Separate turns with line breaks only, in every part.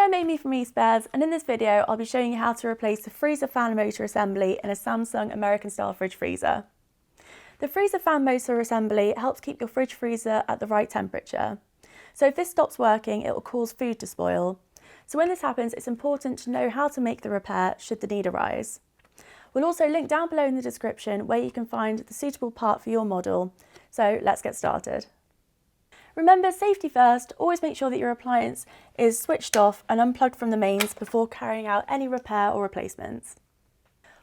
I'm Amy from eSpares, and in this video I'll be showing you how to replace the freezer fan motor assembly in a Samsung American style fridge freezer. The freezer fan motor assembly helps keep your fridge freezer at the right temperature. So if this stops working, it will cause food to spoil. So when this happens, it's important to know how to make the repair should the need arise. We'll also link down below in the description where you can find the suitable part for your model. So let's get started. Remember, safety first, always make sure that your appliance is switched off and unplugged from the mains before carrying out any repair or replacements.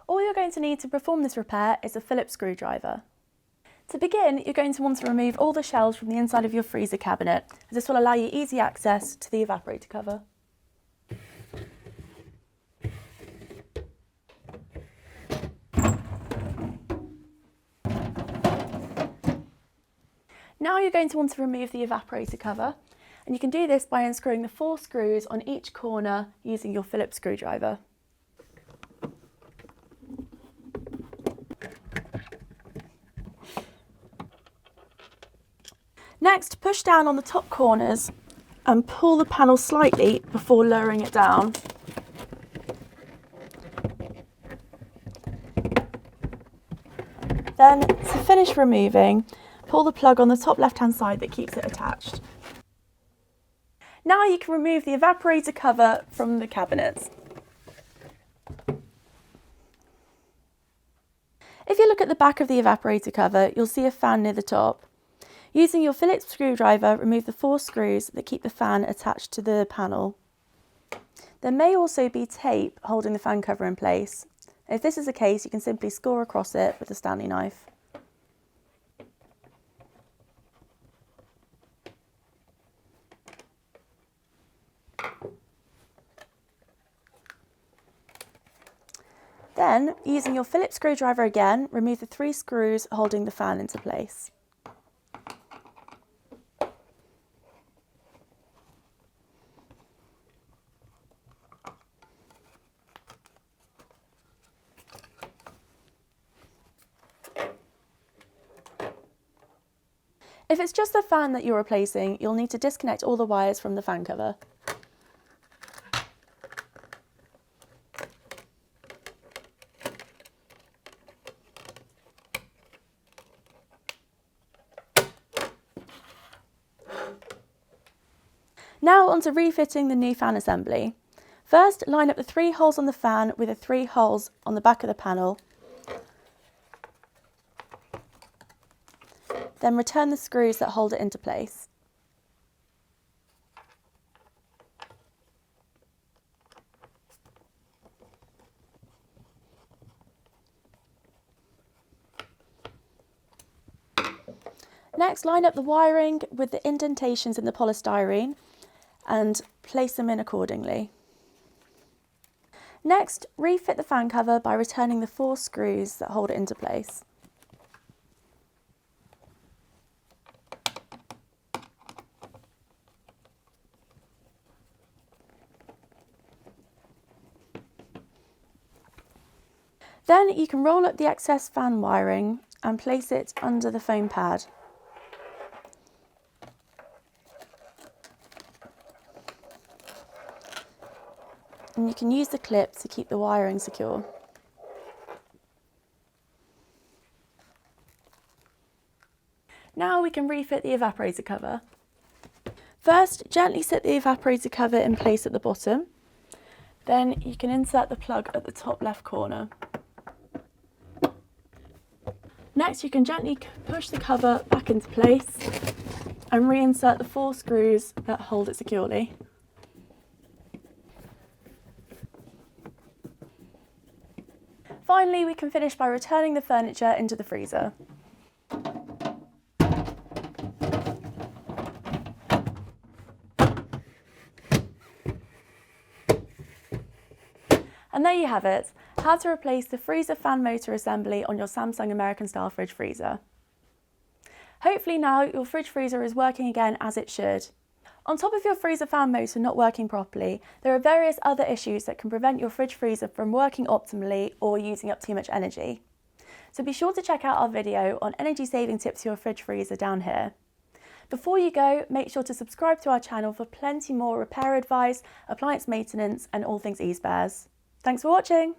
All you're going to need to perform this repair is a Phillips screwdriver. To begin, you're going to want to remove all the shelves from the inside of your freezer cabinet, as this will allow you easy access to the evaporator cover. Now you're going to want to remove the evaporator cover, and you can do this by unscrewing the 4 screws on each corner using your Phillips screwdriver. Next, push down on the top corners and pull the panel slightly before lowering it down. Then, to finish removing, pull the plug on the top left-hand side that keeps it attached. Now you can remove the evaporator cover from the cabinets. If you look at the back of the evaporator cover, you'll see a fan near the top. Using your Phillips screwdriver, remove the 4 screws that keep the fan attached to the panel. There may also be tape holding the fan cover in place. If this is the case, you can simply score across it with a Stanley knife. Then, using your Phillips screwdriver again, remove the 3 screws holding the fan into place. If it's just the fan that you're replacing, you'll need to disconnect all the wires from the fan cover. Now on to refitting the new fan assembly. First, line up the 3 holes on the fan with the 3 holes on the back of the panel. Then return the screws that hold it into place. Next, line up the wiring with the indentations in the polystyrene and place them in accordingly. Next, refit the fan cover by returning the 4 screws that hold it into place. Then you can roll up the excess fan wiring and place it under the foam pad. And you can use the clip to keep the wiring secure. Now we can refit the evaporator cover. First, gently set the evaporator cover in place at the bottom. Then you can insert the plug at the top left corner. Next, you can gently push the cover back into place and reinsert the 4 screws that hold it securely. Finally, we can finish by returning the furniture into the freezer. And there you have it, how to replace the freezer fan motor assembly on your Samsung American style fridge freezer. Hopefully now your fridge freezer is working again as it should. On top of your freezer fan motor not working properly, there are various other issues that can prevent your fridge freezer from working optimally or using up too much energy. So be sure to check out our video on energy saving tips for your fridge freezer down here. Before you go, make sure to subscribe to our channel for plenty more repair advice, appliance maintenance and all things eSpares. Thanks for watching!